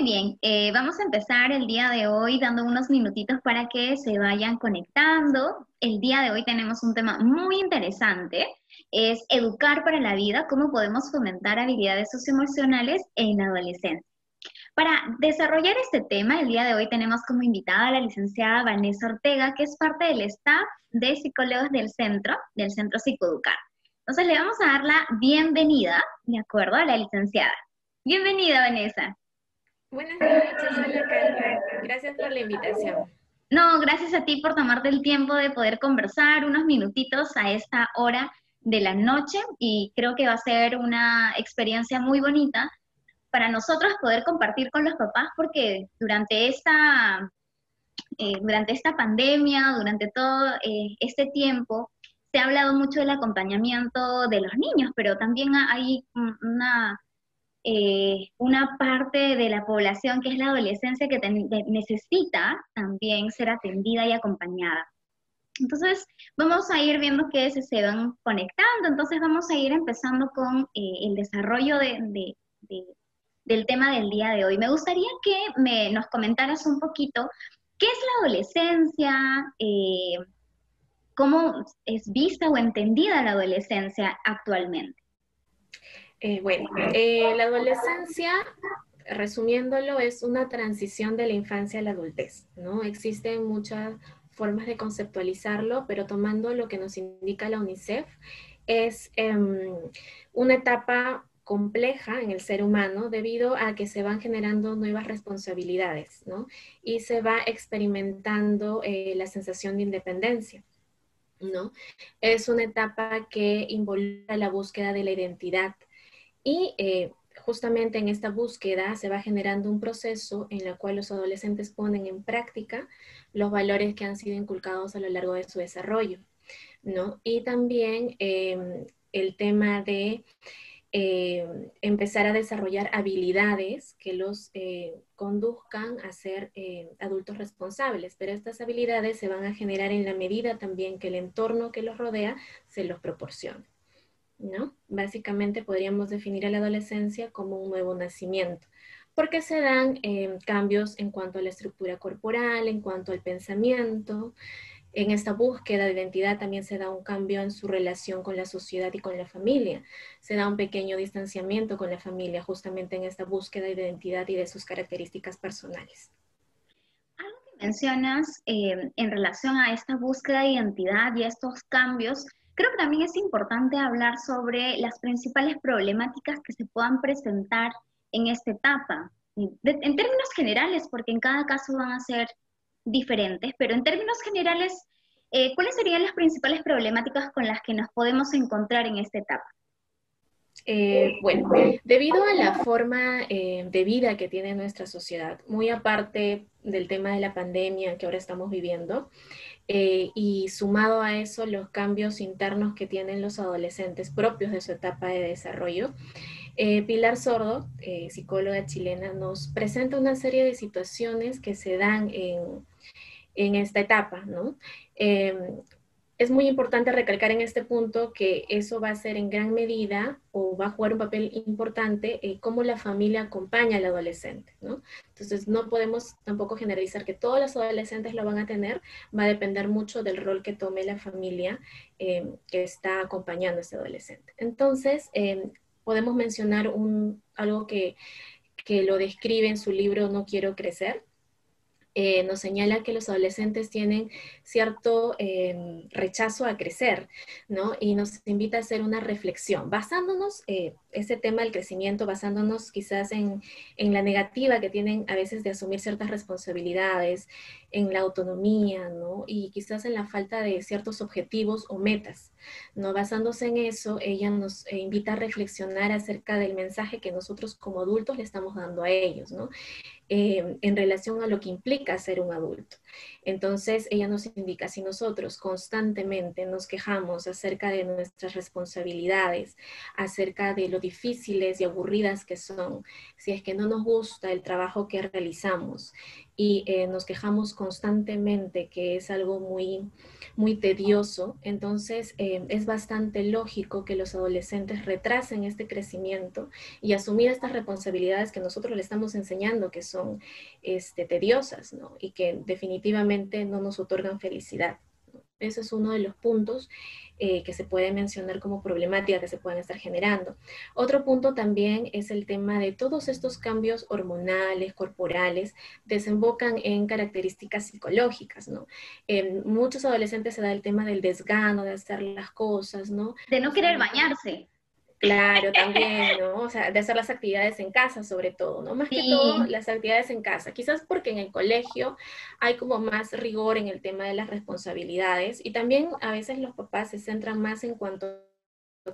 Muy bien, vamos a empezar el día de hoy dando unos minutitos para que se vayan conectando. El día de hoy tenemos un tema muy interesante, es educar para la vida, cómo podemos fomentar habilidades socioemocionales en la adolescencia. Para desarrollar este tema, el día de hoy tenemos como invitada a la licenciada Vanessa Ortega, que es parte del staff de psicólogos del Centro Psicoeducar. Entonces le vamos a dar la bienvenida, de acuerdo, a la licenciada. Bienvenida, Vanessa. Buenas noches, hola Carla. Gracias por la invitación. No, gracias a ti por tomarte el tiempo de poder conversar unos minutitos a esta hora de la noche y creo que va a ser una experiencia muy bonita para nosotros poder compartir con los papás porque durante esta pandemia, durante todo este tiempo, se ha hablado mucho del acompañamiento de los niños, pero también hay una parte de la población que es la adolescencia que necesita también ser atendida y acompañada. Entonces, vamos a ir viendo que se van conectando, entonces vamos a ir empezando con el desarrollo del tema del día de hoy. Me gustaría que nos comentaras un poquito qué es la adolescencia, cómo es vista o entendida la adolescencia actualmente. La adolescencia, resumiéndolo, es una transición de la infancia a la adultez, ¿no? Existen muchas formas de conceptualizarlo, pero tomando lo que nos indica la UNICEF, es una etapa compleja en el ser humano debido a que se van generando nuevas responsabilidades, ¿no? Y se va experimentando la sensación de independencia, ¿no? Es una etapa que involucra la búsqueda de la identidad y justamente en esta búsqueda se va generando un proceso en el cual los adolescentes ponen en práctica los valores que han sido inculcados a lo largo de su desarrollo, ¿no? Y también el tema de empezar a desarrollar habilidades que los conduzcan a ser adultos responsables, pero estas habilidades se van a generar en la medida también que el entorno que los rodea se los proporcione, ¿no? Básicamente podríamos definir a la adolescencia como un nuevo nacimiento, porque se dan cambios en cuanto a la estructura corporal, en cuanto al pensamiento. En esta búsqueda de identidad también se da un cambio en su relación con la sociedad y con la familia. Se da un pequeño distanciamiento con la familia justamente en esta búsqueda de identidad y de sus características personales. Algo que mencionas en relación a esta búsqueda de identidad y a estos cambios, creo que también es importante hablar sobre las principales problemáticas que se puedan presentar en esta etapa. En términos generales, porque en cada caso van a ser diferentes, pero en términos generales, ¿cuáles serían las principales problemáticas con las que nos podemos encontrar en esta etapa? Debido a la forma de vida que tiene nuestra sociedad, muy aparte del tema de la pandemia que ahora estamos viviendo, y sumado a eso los cambios internos que tienen los adolescentes propios de su etapa de desarrollo, Pilar Sordo, psicóloga chilena, nos presenta una serie de situaciones que se dan en esta etapa, ¿no? Es muy importante recalcar en este punto que eso va a ser en gran medida o va a jugar un papel importante cómo la familia acompaña al adolescente, ¿no? Entonces no podemos tampoco generalizar que todos los adolescentes lo van a tener, va a depender mucho del rol que tome la familia que está acompañando a ese adolescente. Entonces, podemos mencionar algo que lo describe en su libro No quiero crecer. Nos señala que los adolescentes tienen cierto rechazo a crecer, ¿no? Y nos invita a hacer una reflexión, basándonos, ese tema del crecimiento, basándonos quizás en la negativa que tienen a veces de asumir ciertas responsabilidades, en la autonomía, ¿no? Y quizás en la falta de ciertos objetivos o metas, ¿no? Basándose en eso, ella nos invita a reflexionar acerca del mensaje que nosotros como adultos le estamos dando a ellos, ¿no? En relación a lo que implica ser un adulto. Entonces, ella nos indica, si nosotros constantemente nos quejamos acerca de nuestras responsabilidades, acerca de lo difíciles y aburridas que son, si es que no nos gusta el trabajo que realizamos y nos quejamos constantemente que es algo muy tedioso, entonces es bastante lógico que los adolescentes retrasen este crecimiento y asumir estas responsabilidades que nosotros le estamos enseñando que son tediosas, ¿no? Y que definitivamente no nos otorgan felicidad. Ese es uno de los puntos que se puede mencionar como problemática que se pueden estar generando. Otro punto también es el tema de todos estos cambios hormonales, corporales, desembocan en características psicológicas, ¿no? En muchos adolescentes se da el tema del desgano, de hacer las cosas, ¿no? De no querer Usualmente bañarse. claro, también, ¿no? O sea, de hacer las actividades en casa sobre todo, ¿no? Más que todo Sí, las actividades en casa, quizás porque en el colegio hay como más rigor en el tema de las responsabilidades y también a veces los papás se centran más en cuanto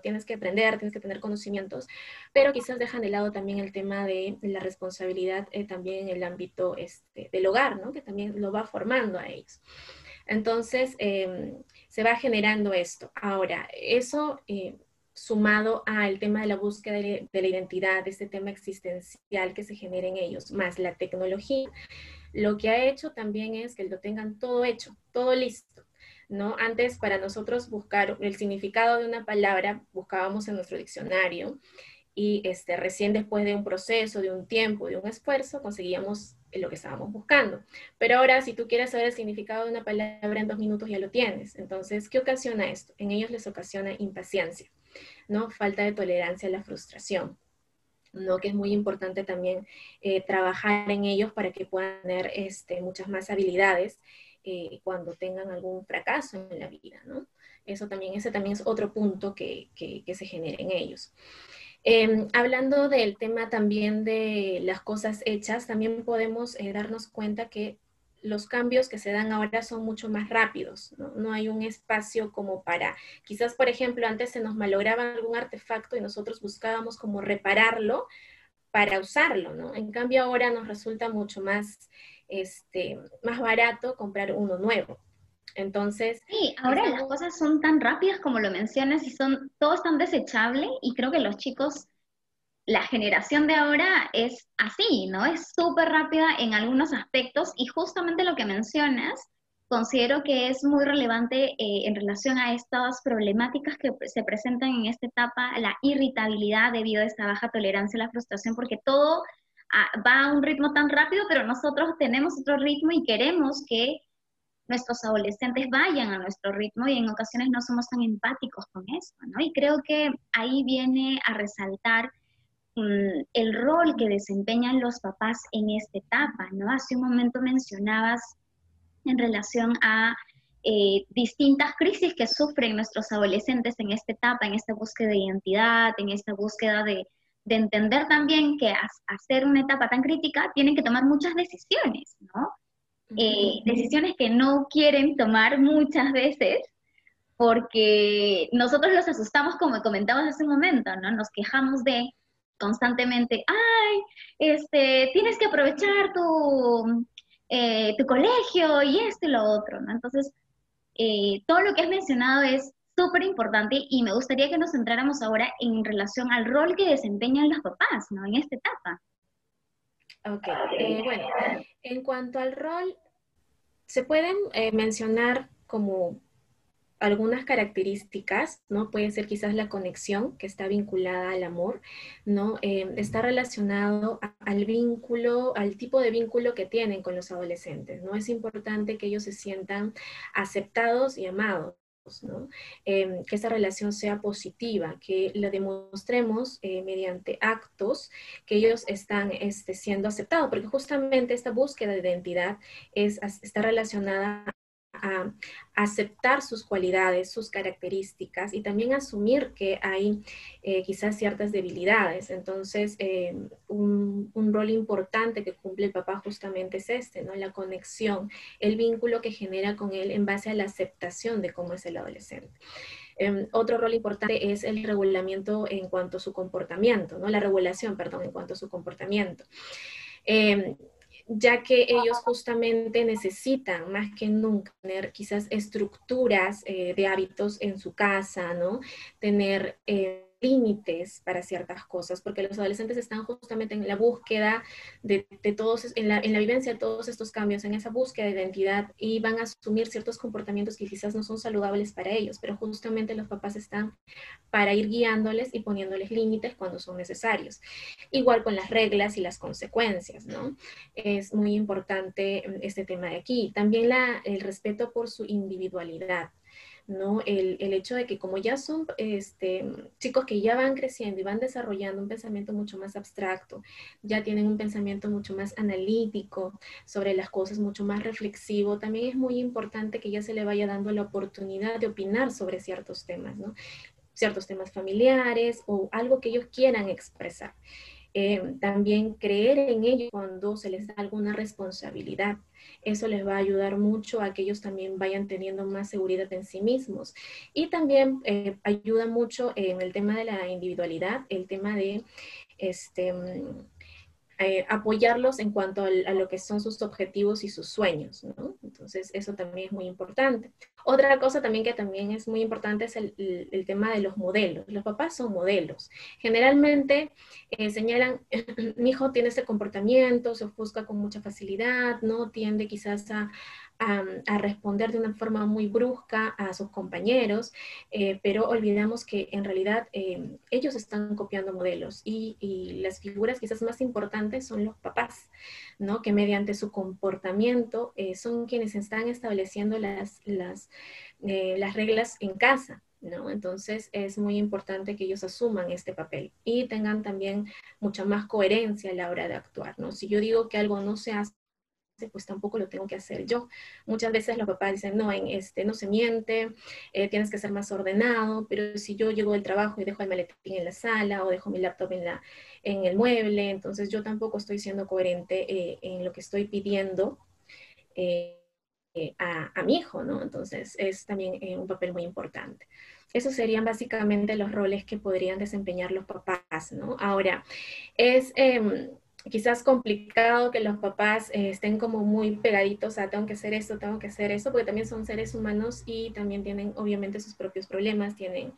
tienes que aprender, tienes que tener conocimientos, pero quizás dejan de lado también el tema de la responsabilidad también en el ámbito del hogar, ¿no? Que también lo va formando a ellos. Entonces, se va generando esto. Ahora, eso sumado al tema de la búsqueda de la identidad, de este tema existencial que se genera en ellos, más la tecnología, lo que ha hecho también es que lo tengan todo hecho, todo listo. ¿No? Antes, para nosotros buscar el significado de una palabra, buscábamos en nuestro diccionario y recién después de un proceso, de un tiempo, de un esfuerzo, conseguíamos lo que estábamos buscando. Pero ahora, si tú quieres saber el significado de una palabra en 2 minutos, ya lo tienes. Entonces, ¿qué ocasiona esto? En ellos les ocasiona impaciencia, ¿no? Falta de tolerancia a la frustración, ¿no? Que es muy importante también trabajar en ellos para que puedan tener muchas más habilidades cuando tengan algún fracaso en la vida, ¿no? Ese también es otro punto que se genera en ellos. Hablando del tema también de las cosas hechas, también podemos darnos cuenta que los cambios que se dan ahora son mucho más rápidos, ¿no? No hay un espacio como para, quizás por ejemplo antes se nos malograba algún artefacto y nosotros buscábamos como repararlo para usarlo, ¿no? En cambio ahora nos resulta mucho más barato comprar uno nuevo. Entonces, sí, ahora las estamos. cosas son tan rápidas como lo mencionas y son, todo es tan desechable y creo que los chicos, la generación de ahora es así, ¿no? Es súper rápida en algunos aspectos y justamente lo que mencionas, considero que es muy relevante en relación a estas problemáticas que se presentan en esta etapa, la irritabilidad debido a esta baja tolerancia a la frustración, porque todo va a un ritmo tan rápido, pero nosotros tenemos otro ritmo y queremos que nuestros adolescentes vayan a nuestro ritmo y en ocasiones no somos tan empáticos con eso, ¿no? Y creo que ahí viene a resaltar el rol que desempeñan los papás en esta etapa, ¿no? Hace un momento mencionabas en relación a distintas crisis que sufren nuestros adolescentes en esta etapa, en esta búsqueda de identidad, en esta búsqueda de entender también que a ser una etapa tan crítica tienen que tomar muchas decisiones, ¿no? Decisiones que no quieren tomar muchas veces porque nosotros los asustamos, como comentabas hace un momento, ¿no? Nos quejamos de constantemente, ay, tienes que aprovechar tu colegio y esto y lo otro, ¿no? Entonces, todo lo que has mencionado es súper importante y me gustaría que nos centráramos ahora en relación al rol que desempeñan los papás, ¿no? En esta etapa. Ok, bueno, en cuanto al rol, se pueden mencionar como algunas características, ¿no? Puede ser quizás la conexión que está vinculada al amor, ¿no? Está relacionado al vínculo, al tipo de vínculo que tienen con los adolescentes, ¿no? Es importante que ellos se sientan aceptados y amados. ¿No? Que esa relación sea positiva, que lo demostremos mediante actos que ellos están siendo aceptados, porque justamente esta búsqueda de identidad está relacionada a aceptar sus cualidades, sus características y también asumir que hay quizás ciertas debilidades. Entonces, un rol importante que cumple el papá justamente es ¿no? La conexión, el vínculo que genera con él en base a la aceptación de cómo es el adolescente. Otro rol importante es el regulamiento en cuanto a su comportamiento, ¿no? La regulación, perdón, en cuanto a su comportamiento. Ya que ellos justamente necesitan más que nunca tener quizás estructuras de hábitos en su casa, ¿no? Tener límites para ciertas cosas, porque los adolescentes están justamente en la búsqueda de todos, en la vivencia de todos estos cambios, en esa búsqueda de identidad, y van a asumir ciertos comportamientos que quizás no son saludables para ellos, pero justamente los papás están para ir guiándoles y poniéndoles límites cuando son necesarios. Igual con las reglas y las consecuencias, ¿no? Es muy importante este tema de aquí. También el respeto por su individualidad. ¿No? El hecho de que como ya son chicos que ya van creciendo y van desarrollando un pensamiento mucho más abstracto, ya tienen un pensamiento mucho más analítico sobre las cosas, mucho más reflexivo, también es muy importante que ya se le vaya dando la oportunidad de opinar sobre ciertos temas, ¿no? Ciertos temas familiares o algo que ellos quieran expresar. También creer en ellos cuando se les da alguna responsabilidad. Eso les va a ayudar mucho a que ellos también vayan teniendo más seguridad en sí mismos. Y también ayuda mucho en el tema de la individualidad, el tema de este, apoyarlos en cuanto a lo que son sus objetivos y sus sueños, ¿no? Entonces, eso también es muy importante. Otra cosa también que también es muy importante es el tema de los modelos. Los papás son modelos. Generalmente señalan, mi hijo tiene este comportamiento, se ofusca con mucha facilidad, ¿no? Tiende quizás a responder de una forma muy brusca a sus compañeros, pero olvidamos que en realidad ellos están copiando modelos y las figuras quizás más importantes son los papás, ¿no? Que mediante su comportamiento son quienes están estableciendo las reglas en casa. ¿No? Entonces es muy importante que ellos asuman este papel y tengan también mucha más coherencia a la hora de actuar, ¿no? Si yo digo que algo no se hace, pues tampoco lo tengo que hacer yo. Muchas veces los papás dicen, no, no se miente, tienes que ser más ordenado, pero si yo llego del trabajo y dejo el maletín en la sala o dejo mi laptop en el mueble, entonces yo tampoco estoy siendo coherente en lo que estoy pidiendo eh, a mi hijo, ¿no? Entonces es también un papel muy importante. Esos serían básicamente los roles que podrían desempeñar los papás, ¿no? Ahora, es quizás complicado que los papás estén como muy pegaditos a tengo que hacer esto, tengo que hacer eso, porque también son seres humanos y también tienen obviamente sus propios problemas, tienen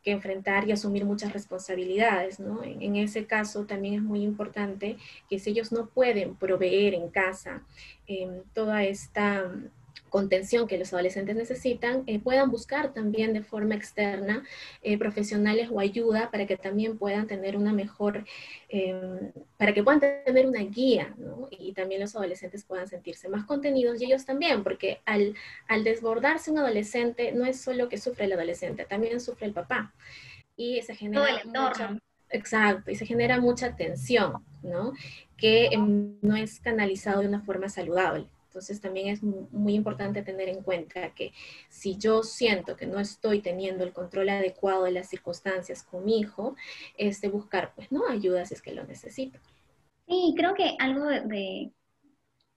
que enfrentar y asumir muchas responsabilidades, ¿no? En ese caso también es muy importante que si ellos no pueden proveer en casa toda esta contención que los adolescentes necesitan, puedan buscar también de forma externa profesionales o ayuda para que también puedan tener una mejor, para que puedan tener una guía, ¿no? Y también los adolescentes puedan sentirse más contenidos y ellos también, porque al desbordarse un adolescente, no es solo que sufre el adolescente, también sufre el papá. Y se Todo el genera mucha, entorno. exacto, y se genera mucha tensión, ¿no? Que no es canalizado de una forma saludable. Entonces también es muy importante tener en cuenta que si yo siento que no estoy teniendo el control adecuado de las circunstancias con mi hijo, buscar, pues, ¿no? Ayuda si es que lo necesito. Sí, creo que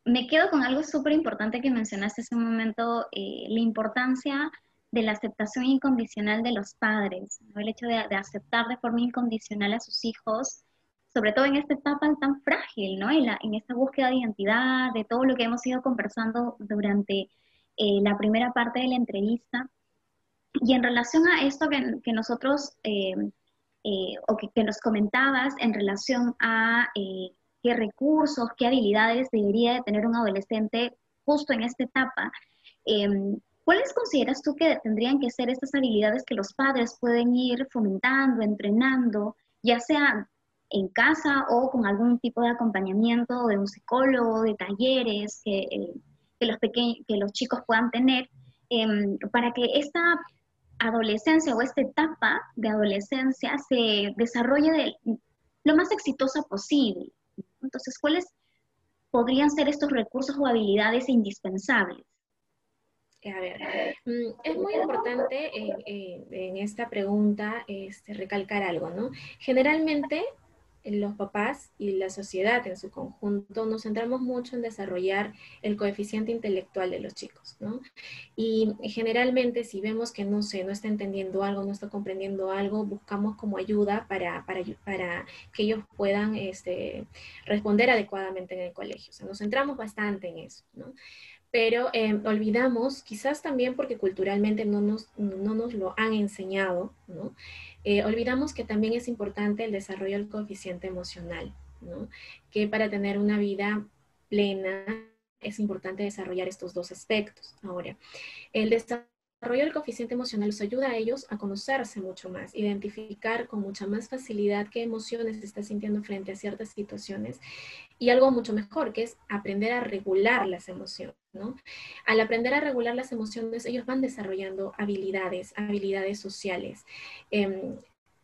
me quedo con algo súper importante que mencionaste hace un momento, la importancia de la aceptación incondicional de los padres, ¿no? El hecho de aceptar de forma incondicional a sus hijos, sobre todo en esta etapa tan frágil, ¿no? En esta búsqueda de identidad, de todo lo que hemos ido conversando durante la primera parte de la entrevista. Y en relación a esto que nosotros, o que nos comentabas en relación a qué recursos, qué habilidades debería de tener un adolescente justo en esta etapa, eh, ¿cuáles consideras tú que tendrían que ser estas habilidades que los padres pueden ir fomentando, entrenando, ya sea en casa o con algún tipo de acompañamiento de un psicólogo, de talleres que los chicos puedan tener, para que esta adolescencia o esta etapa de adolescencia se desarrolle lo más exitosa posible? Entonces, ¿cuáles podrían ser estos recursos o habilidades indispensables? A ver, es muy importante en esta pregunta recalcar algo, ¿no? Generalmente los papás y la sociedad en su conjunto nos centramos mucho en desarrollar el coeficiente intelectual de los chicos, ¿no? Y generalmente si vemos que no sé, no está entendiendo algo, no está comprendiendo algo, buscamos como ayuda para que ellos puedan responder adecuadamente en el colegio. O sea, nos centramos bastante en eso, ¿no? pero olvidamos, quizás también porque culturalmente no nos lo han enseñado, ¿no? Olvidamos que también es importante el desarrollo del coeficiente emocional, ¿no? Que para tener una vida plena es importante desarrollar estos dos aspectos. Ahora, el desarrollo del coeficiente emocional los ayuda a ellos a conocerse mucho más, identificar con mucha más facilidad qué emociones se está sintiendo frente a ciertas situaciones y algo mucho mejor, que es aprender a regular las emociones, ¿no? Al aprender a regular las emociones, ellos van desarrollando habilidades sociales,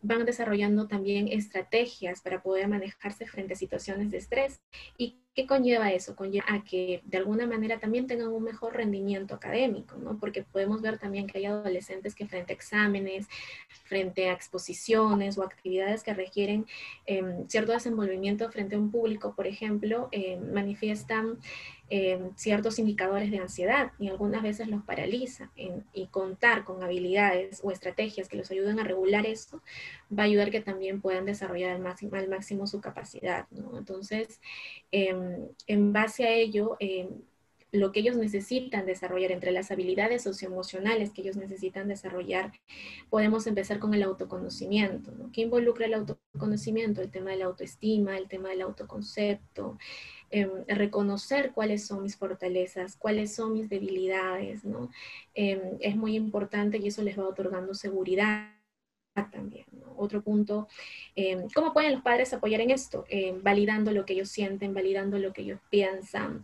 van desarrollando también estrategias para poder manejarse frente a situaciones de estrés. ¿Y qué conlleva eso? Conlleva a que de alguna manera también tengan un mejor rendimiento académico, ¿no? Porque podemos ver también que hay adolescentes que frente a exámenes, frente a exposiciones o actividades que requieren cierto desenvolvimiento frente a un público, por ejemplo, manifiestan ciertos indicadores de ansiedad y algunas veces los paraliza. Y contar con habilidades o estrategias que los ayuden a regular eso va a ayudar que también puedan desarrollar al máximo su capacidad, ¿no? Entonces, en base a ello, lo que ellos necesitan desarrollar, entre las habilidades socioemocionales que ellos necesitan desarrollar, podemos empezar con el autoconocimiento, ¿no? ¿Qué involucra el autoconocimiento? El tema de la autoestima, el tema del autoconcepto, reconocer cuáles son mis fortalezas, cuáles son mis debilidades, ¿no? Es muy importante y eso les va otorgando seguridad también, ¿no? Otro punto, ¿cómo pueden los padres apoyar en esto? Validando lo que ellos sienten, validando lo que ellos piensan.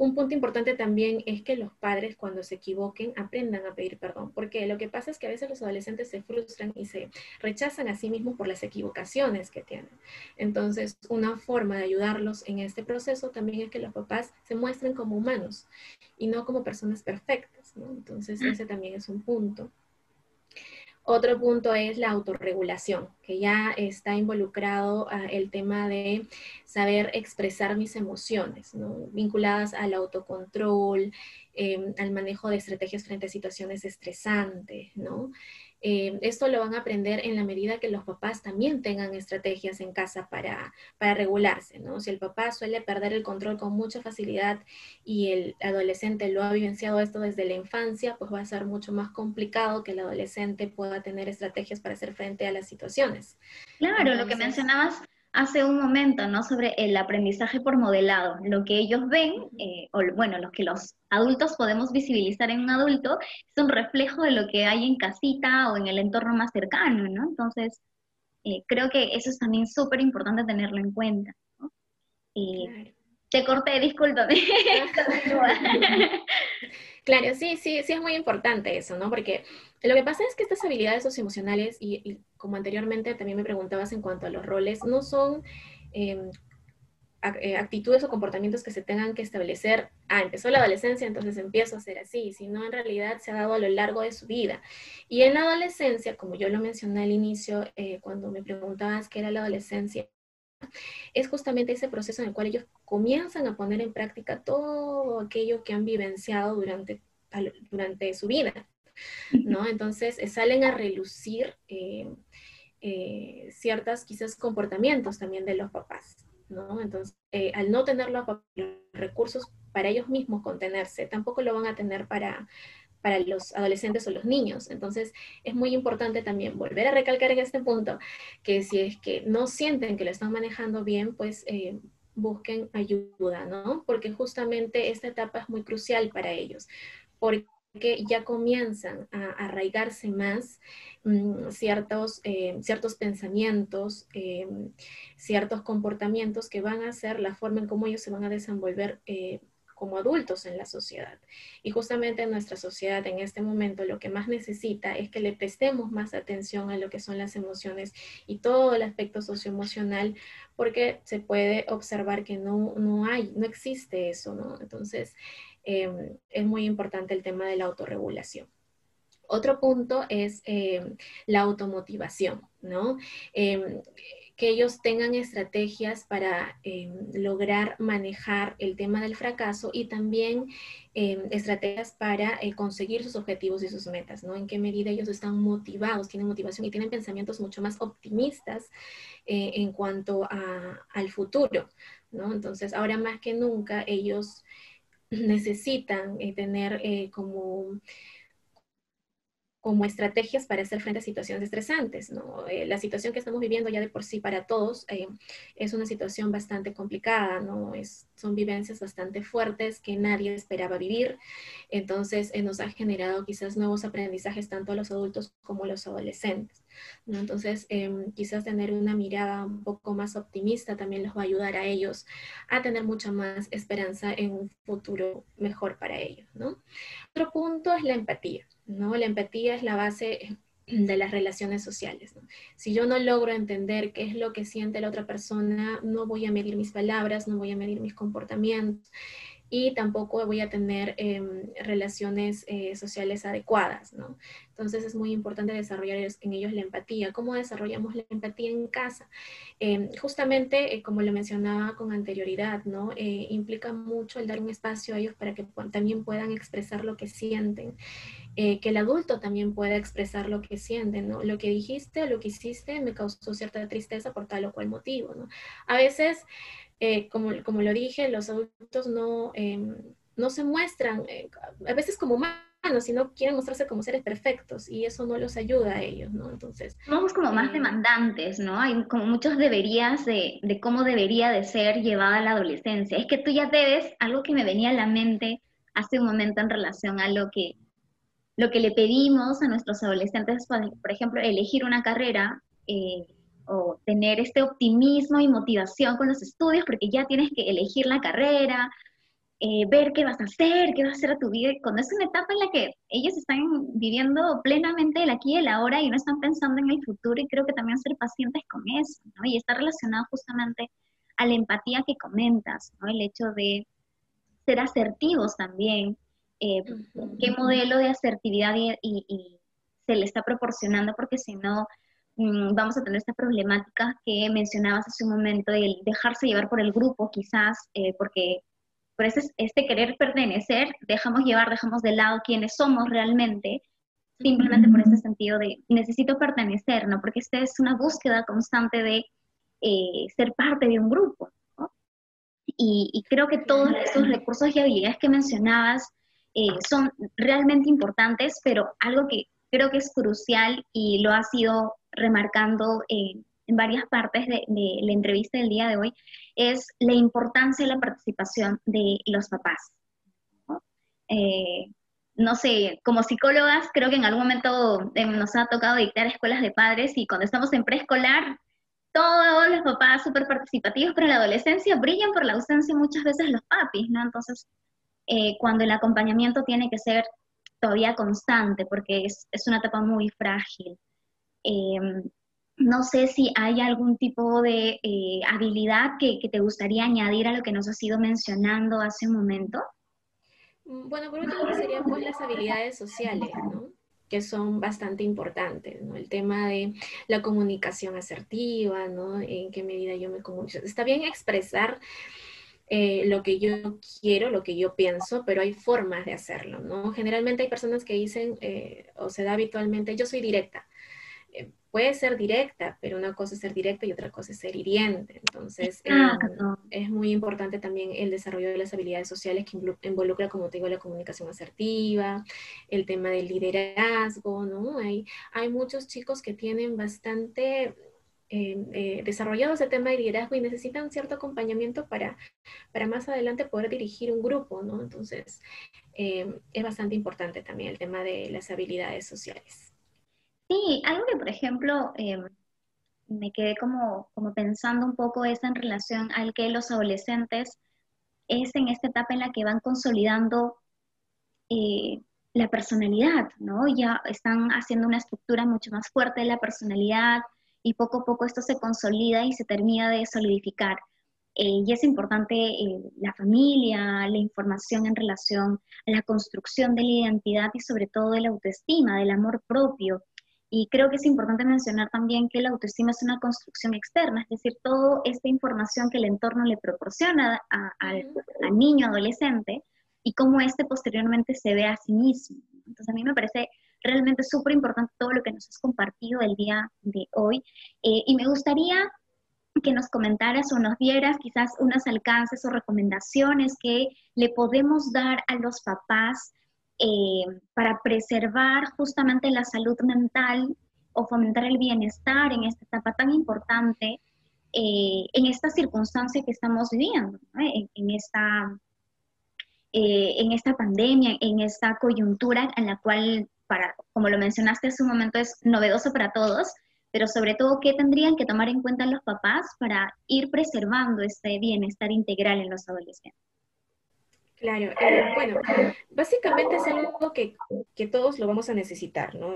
Un punto importante también es que los padres cuando se equivoquen aprendan a pedir perdón, porque lo que pasa es que a veces los adolescentes se frustran y se rechazan a sí mismos por las equivocaciones que tienen. Entonces, una forma de ayudarlos en este proceso también es que los papás se muestren como humanos y no como personas perfectas, ¿no? Entonces, ese también es un punto. Otro punto es la autorregulación, que ya está involucrado el tema de saber expresar mis emociones, ¿no? Vinculadas al autocontrol, al manejo de estrategias frente a situaciones estresantes, ¿no? Esto lo van a aprender en la medida que los papás también tengan estrategias en casa para regularse, ¿no? Si el papá suele perder el control con mucha facilidad y el adolescente lo ha vivenciado esto desde la infancia, pues va a ser mucho más complicado que el adolescente pueda tener estrategias para hacer frente a las situaciones. Claro, lo que Entonces, mencionabas hace un momento, ¿no? Sobre el aprendizaje por modelado. Lo que ellos ven, o bueno, lo que los adultos podemos visibilizar en un adulto, es un reflejo de lo que hay en casita o en el entorno más cercano, ¿no? Entonces, creo que eso es también súper importante tenerlo en cuenta, ¿no? Eh, claro. te corté, discúlpame. Continúa. Claro, sí, sí, sí es muy importante eso, ¿no? Porque lo que pasa es que estas habilidades socioemocionales, y como anteriormente también me preguntabas en cuanto a los roles, no son eh, actitudes o comportamientos que se tengan que establecer, empezó la adolescencia, entonces empiezo a ser así, sino en realidad se ha dado a lo largo de su vida. Y en la adolescencia, como yo lo mencioné al inicio, cuando me preguntabas qué era la adolescencia, es justamente ese proceso en el cual ellos comienzan a poner en práctica todo aquello que han vivenciado durante su vida, ¿no? Entonces salen a relucir ciertos quizás comportamientos también de los papás, ¿no? Entonces, al no tener los recursos para ellos mismos contenerse, tampoco lo van a tener para los adolescentes o los niños. Entonces, es muy importante también volver a recalcar en este punto que si es que no sienten que lo están manejando bien, pues busquen ayuda, ¿no? Porque justamente esta etapa es muy crucial para ellos, porque ya comienzan a arraigarse más ciertos pensamientos, ciertos comportamientos que van a ser la forma en cómo ellos se van a desenvolver como adultos en la sociedad. Y justamente nuestra sociedad en este momento lo que más necesita es que le prestemos más atención a lo que son las emociones y todo el aspecto socioemocional, porque se puede observar que no existe eso, ¿no? Entonces, es muy importante el tema de la autorregulación. Otro punto es la automotivación, ¿no? Eh, que ellos tengan estrategias para lograr manejar el tema del fracaso y también estrategias para conseguir sus objetivos y sus metas, ¿no? En qué medida ellos están motivados, tienen motivación y tienen pensamientos mucho más optimistas en cuanto al futuro, ¿no? Entonces, ahora más que nunca, ellos necesitan tener como estrategias para hacer frente a situaciones estresantes, ¿no? La situación que estamos viviendo ya de por sí para todos es una situación bastante complicada, ¿no? Son vivencias bastante fuertes que nadie esperaba vivir, entonces nos ha generado quizás nuevos aprendizajes tanto a los adultos como a los adolescentes, ¿no? Entonces quizás tener una mirada un poco más optimista también los va a ayudar a ellos a tener mucha más esperanza en un futuro mejor para ellos, ¿no? Otro punto es la empatía, ¿no? La empatía es la base de las relaciones sociales, ¿no? Si yo no logro entender qué es lo que siente la otra persona, no voy a medir mis palabras, no voy a medir mis comportamientos y tampoco voy a tener relaciones sociales adecuadas, ¿no? Entonces es muy importante desarrollar en ellos la empatía. ¿Cómo desarrollamos la empatía en casa? Justamente, como lo mencionaba con anterioridad, ¿no? Implica mucho el dar un espacio a ellos para que también puedan expresar lo que sienten, que el adulto también pueda expresar lo que siente, ¿no? Lo que dijiste o lo que hiciste me causó cierta tristeza por tal o cual motivo, ¿no? A veces, como lo dije, los adultos no se muestran, a veces como humanos, sino quieren mostrarse como seres perfectos y eso no los ayuda a ellos, ¿no? Entonces, Somos como más demandantes, ¿no? Hay como muchos deberías de cómo debería de ser llevada la adolescencia. Es que tú ya debes, algo que me venía a la mente hace un momento en relación a lo que le pedimos a nuestros adolescentes, por ejemplo, elegir una carrera o tener este optimismo y motivación con los estudios, porque ya tienes que elegir la carrera, ver qué vas a hacer, qué vas a hacer a tu vida, cuando es una etapa en la que ellos están viviendo plenamente el aquí y el ahora y no están pensando en el futuro, y creo que también ser pacientes con eso, ¿no? Y está relacionado justamente a la empatía que comentas, ¿no? El hecho de ser asertivos también, qué modelo de asertividad y se le está proporcionando, porque si no, vamos a tener esta problemática que mencionabas hace un momento, de dejarse llevar por el grupo quizás, porque por este querer pertenecer, dejamos de lado quiénes somos realmente, simplemente por ese sentido de necesito pertenecer, ¿no? Porque esta es una búsqueda constante de ser parte de un grupo, ¿no? Y creo que todos estos recursos y habilidades que mencionabas son realmente importantes, pero algo que creo que es crucial y lo has ido remarcando en varias partes de la entrevista del día de hoy, es la importancia de la participación de los papás, ¿no? Eh, no sé, como psicólogas, creo que en algún momento nos ha tocado dictar escuelas de padres y cuando estamos en preescolar, todos los papás súper participativos, pero en la adolescencia brillan por la ausencia muchas veces los papis, ¿no? Entonces, cuando el acompañamiento tiene que ser todavía constante, porque es una etapa muy frágil. Eh, no sé si hay algún tipo de habilidad que te gustaría añadir a lo que nos has ido mencionando hace un momento. Bueno, por último serían pues las habilidades sociales, ¿no? Que son bastante importantes, ¿no? El tema de la comunicación asertiva, ¿no? En qué medida yo me comunico. Está bien expresar lo que yo quiero, lo que yo pienso, pero hay formas de hacerlo, ¿no? Generalmente hay personas que dicen, o se da habitualmente, yo soy directa. Puede ser directa, pero una cosa es ser directa y otra cosa es ser hiriente. Entonces, Exacto. es muy importante también el desarrollo de las habilidades sociales que involucra, como te digo, la comunicación asertiva, el tema del liderazgo, ¿no? Hay muchos chicos que tienen bastante desarrollado ese tema de liderazgo y necesitan cierto acompañamiento para más adelante poder dirigir un grupo, ¿no? Entonces, es bastante importante también el tema de las habilidades sociales. Sí, algo que, por ejemplo, me quedé como pensando un poco es en relación al que los adolescentes es en esta etapa en la que van consolidando eh, la personalidad, ¿no? Ya están haciendo una estructura mucho más fuerte de la personalidad y poco a poco esto se consolida y se termina de solidificar. Y es importante la familia, la información en relación a la construcción de la identidad y sobre todo de la autoestima, del amor propio. Y creo que es importante mencionar también que la autoestima es una construcción externa, es decir, toda esta información que el entorno le proporciona al niño, adolescente, y cómo éste posteriormente se ve a sí mismo. Entonces a mí me parece realmente súper importante todo lo que nos has compartido el día de hoy. Y me gustaría que nos comentaras o nos dieras quizás unos alcances o recomendaciones que le podemos dar a los papás para preservar justamente la salud mental o fomentar el bienestar en esta etapa tan importante, en esta circunstancia que estamos viviendo, ¿no? En esta pandemia, en esta coyuntura en la cual, como lo mencionaste hace un momento, es novedoso para todos, pero sobre todo, ¿qué tendrían que tomar en cuenta los papás para ir preservando este bienestar integral en los adolescentes? Claro, bueno, básicamente es algo que todos lo vamos a necesitar, ¿no?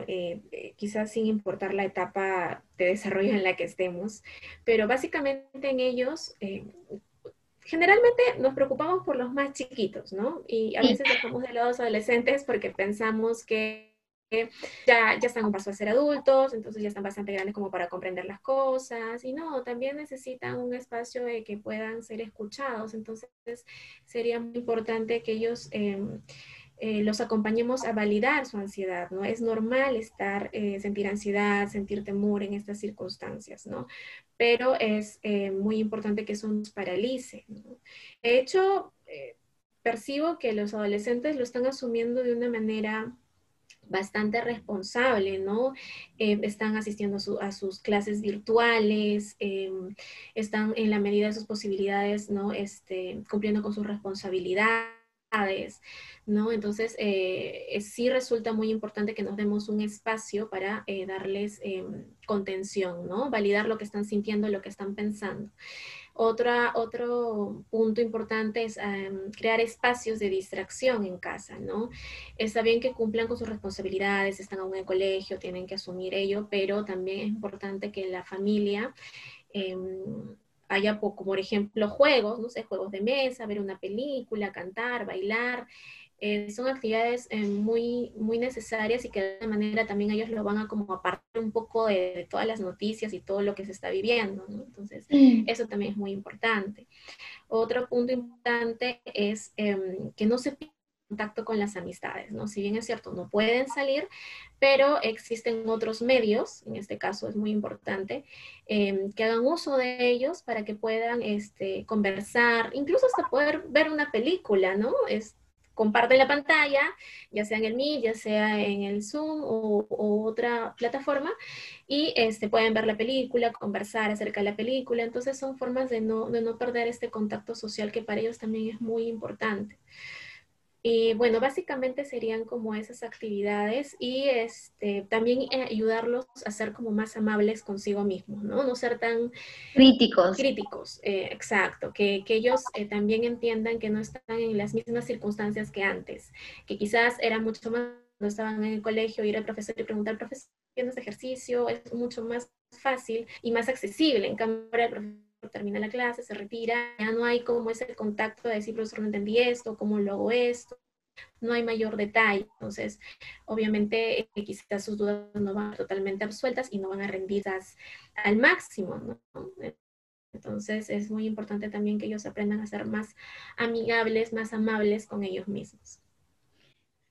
Quizás sin importar la etapa de desarrollo en la que estemos, pero básicamente en ellos, generalmente nos preocupamos por los más chiquitos, ¿no? Y a Sí, veces dejamos de lado a los adolescentes porque pensamos que ya están un paso a ser adultos, entonces ya están bastante grandes como para comprender las cosas, y no, también necesitan un espacio de que puedan ser escuchados, entonces sería muy importante que ellos los acompañemos a validar su ansiedad, ¿no? Es normal sentir ansiedad, sentir temor en estas circunstancias, ¿no? Pero es muy importante que eso nos paralice, ¿no? De hecho, percibo que los adolescentes lo están asumiendo de una manera bastante responsable, ¿no? Están asistiendo a sus clases virtuales, están en la medida de sus posibilidades, ¿no? Cumpliendo con sus responsabilidades, ¿no? Entonces, sí resulta muy importante que nos demos un espacio para darles contención, ¿no? Validar lo que están sintiendo, lo que están pensando. Otro punto importante es crear espacios de distracción en casa, ¿no? Está bien que cumplan con sus responsabilidades, están aún en el colegio, tienen que asumir ello, pero también es importante que la familia eh, haya, como por ejemplo, juegos, no sé, juegos de mesa, ver una película, cantar, bailar. Son actividades muy necesarias y que de alguna manera también ellos lo van a como apartar un poco de todas las noticias y todo lo que se está viviendo, ¿no? Entonces, sí, eso también es muy importante. Otro punto importante es que no se pierda contacto con las amistades, ¿no? Si bien es cierto, no pueden salir, pero existen otros medios, en este caso es muy importante, que hagan uso de ellos para que puedan conversar, incluso hasta poder ver una película, ¿no? Comparten la pantalla, ya sea en el Meet, ya sea en el Zoom o otra plataforma, y pueden ver la película, conversar acerca de la película. Entonces son formas de no perder este contacto social que para ellos también es muy importante. Y bueno, básicamente serían como esas actividades y también ayudarlos a ser como más amables consigo mismos, ¿no? No ser tan críticos. críticos, exacto, que ellos también entiendan que no están en las mismas circunstancias que antes, que quizás era mucho más cuando estaban en el colegio, ir al profesor y preguntar, profesor, ¿haciendo este ejercicio? Es mucho más fácil y más accesible. En cambio, el profesor termina la clase, se retira, ya no hay como ese contacto de decir, profesor, no entendí esto, ¿cómo lo hago esto? No hay mayor detalle. Entonces, obviamente, quizás sus dudas no van totalmente absueltas y no van a rendir al máximo, ¿no? Entonces es muy importante también que ellos aprendan a ser más amigables, más amables con ellos mismos.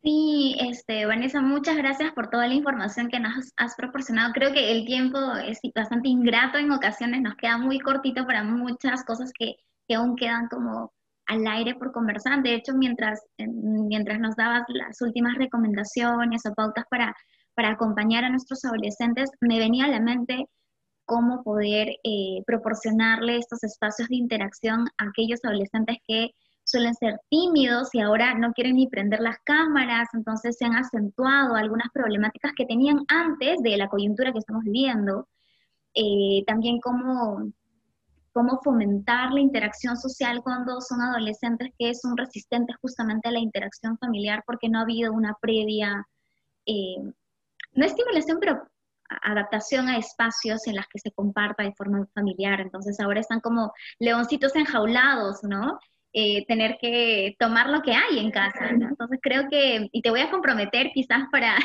Sí, Vanessa, muchas gracias por toda la información que nos has proporcionado. Creo que el tiempo es bastante ingrato en ocasiones, nos queda muy cortito para muchas cosas que aún quedan como al aire por conversar. De hecho, mientras nos dabas las últimas recomendaciones o pautas para acompañar a nuestros adolescentes, me venía a la mente cómo poder proporcionarle estos espacios de interacción a aquellos adolescentes que suelen ser tímidos y ahora no quieren ni prender las cámaras, entonces se han acentuado algunas problemáticas que tenían antes de la coyuntura que estamos viviendo. También cómo fomentar la interacción social cuando son adolescentes que son resistentes justamente a la interacción familiar porque no ha habido una previa eh, no estimulación, pero adaptación a espacios en las que se comparta de forma familiar. Entonces ahora están como leoncitos enjaulados, ¿no? tener que tomar lo que hay en casa, ¿no? Entonces creo que, y te voy a comprometer quizás para,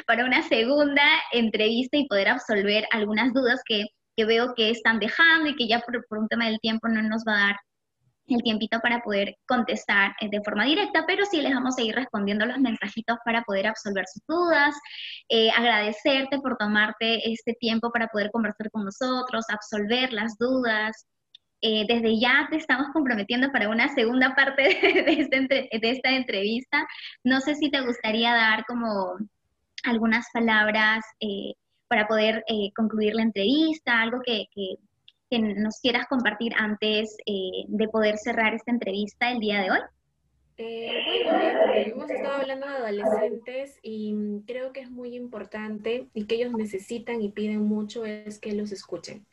para una segunda entrevista y poder absolver algunas dudas que veo que están dejando y que ya por un tema del tiempo no nos va a dar el tiempito para poder contestar de forma directa, pero sí les vamos a ir respondiendo los mensajitos para poder absolver sus dudas, agradecerte por tomarte este tiempo para poder conversar con nosotros, absolver las dudas. Desde ya te estamos comprometiendo para una segunda parte de esta entrevista. No sé si te gustaría dar como algunas palabras para poder concluir la entrevista, algo que nos quieras compartir antes de poder cerrar esta entrevista el día de hoy. Bueno, hemos estado hablando de adolescentes y creo que es muy importante y que ellos necesitan y piden mucho es que los escuchen.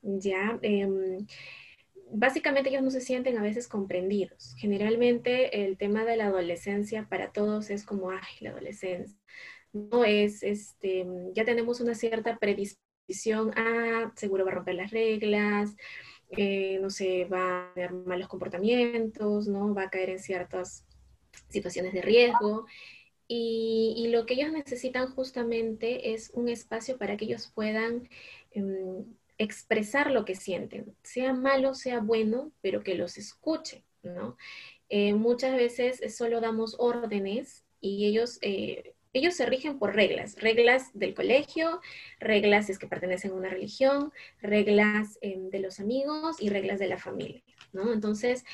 Ya, básicamente ellos no se sienten a veces comprendidos. Generalmente el tema de la adolescencia para todos es como, ay, la adolescencia. No es, ya tenemos una cierta predisposición a, seguro va a romper las reglas, no sé, va a tener malos comportamientos, ¿no? Va a caer en ciertas situaciones de riesgo. Y lo que ellos necesitan justamente es un espacio para que ellos puedan expresar lo que sienten, sea malo, sea bueno, pero que los escuchen, ¿no? Muchas veces solo damos órdenes y ellos se rigen por reglas, reglas del colegio, reglas si es que pertenecen a una religión, reglas de los amigos y reglas de la familia, ¿no? Entonces,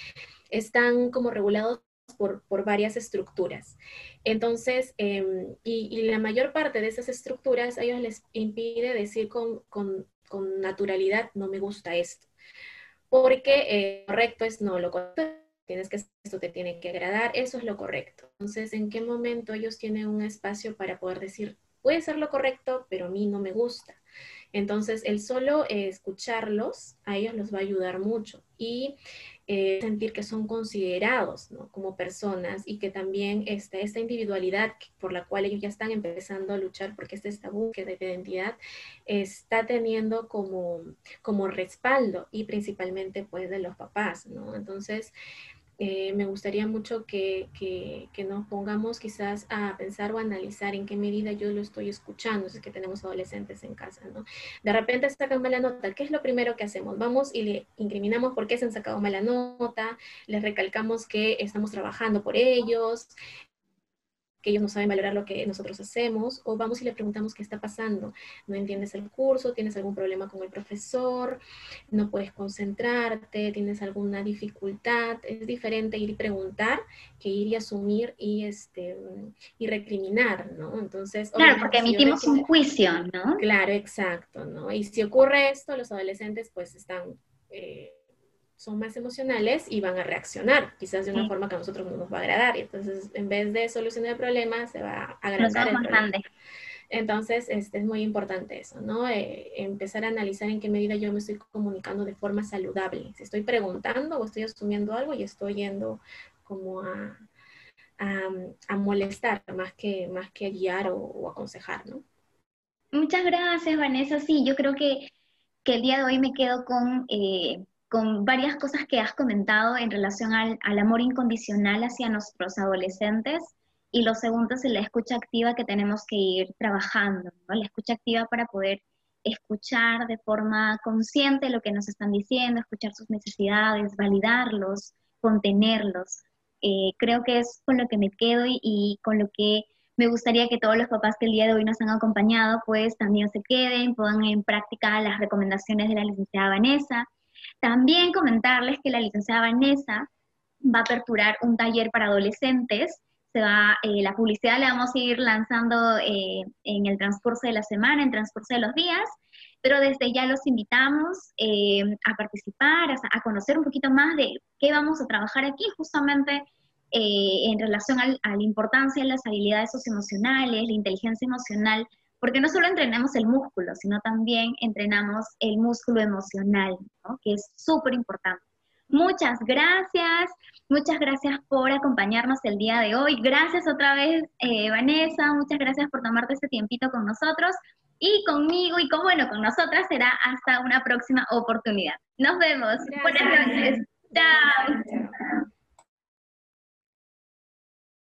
están como regulados por varias estructuras. Entonces, y la mayor parte de esas estructuras a ellos les impide decir con naturalidad, no me gusta esto, porque correcto es no, lo correcto tienes que, esto te tiene que agradar, eso es lo correcto. Entonces, ¿en qué momento ellos tienen un espacio para poder decir, puede ser lo correcto, pero a mí no me gusta? Entonces, el solo escucharlos a ellos los va a ayudar mucho y sentir que son considerados, ¿no? Como personas y que también esta individualidad por la cual ellos ya están empezando a luchar porque esta búsqueda de identidad está teniendo como respaldo y principalmente pues de los papás, ¿no? Entonces, me gustaría mucho que nos pongamos quizás a pensar o analizar en qué medida yo lo estoy escuchando, si es que tenemos adolescentes en casa, ¿no? De repente sacan mala nota, ¿qué es lo primero que hacemos? Vamos y le incriminamos por qué se han sacado mala nota, les recalcamos que estamos trabajando por ellos, que ellos no saben valorar lo que nosotros hacemos, o vamos y le preguntamos qué está pasando, no entiendes el curso, tienes algún problema con el profesor, no puedes concentrarte, tienes alguna dificultad. Es diferente ir y preguntar que ir y asumir y recriminar, ¿no? Entonces, Claro, obviamente, porque si yo emitimos un juicio, ¿no? claro, exacto, ¿no? Y si ocurre esto, los adolescentes pues están... son más emocionales y van a reaccionar, quizás de una Sí, forma que a nosotros no nos va a agradar. Y entonces, en vez de solucionar el problema, se va a lo agrandar hacemos el más problema. grande. Entonces, es muy importante eso, ¿no? Empezar a analizar en qué medida yo me estoy comunicando de forma saludable. Si estoy preguntando o estoy asumiendo algo y estoy yendo como a, a molestar más que a guiar o aconsejar, ¿no? Muchas gracias, Vanessa. Sí, yo creo que el día de hoy me quedo con varias cosas que has comentado en relación al amor incondicional hacia nuestros adolescentes y lo segundo es la escucha activa que tenemos que ir trabajando, ¿no? La escucha activa para poder escuchar de forma consciente lo que nos están diciendo, escuchar sus necesidades, validarlos, contenerlos. Creo que es con lo que me quedo y con lo que me gustaría que todos los papás que el día de hoy nos han acompañado, pues también se queden, pongan en práctica las recomendaciones de la licenciada Vanessa. También comentarles que la licenciada Vanessa va a aperturar un taller para adolescentes. La publicidad la vamos a ir lanzando en el transcurso de la semana, en el transcurso de los días, pero desde ya los invitamos a participar, a conocer un poquito más de qué vamos a trabajar aquí, justamente en relación a la importancia de las habilidades socioemocionales, la inteligencia emocional, porque no solo entrenamos el músculo, sino también entrenamos el músculo emocional, ¿no? Que es súper importante. Muchas gracias por acompañarnos el día de hoy. Gracias otra vez, Vanessa, muchas gracias por tomarte este tiempito con nosotros y conmigo y con nosotras será hasta una próxima oportunidad. Nos vemos. Buenas Gracias. noches. Chao.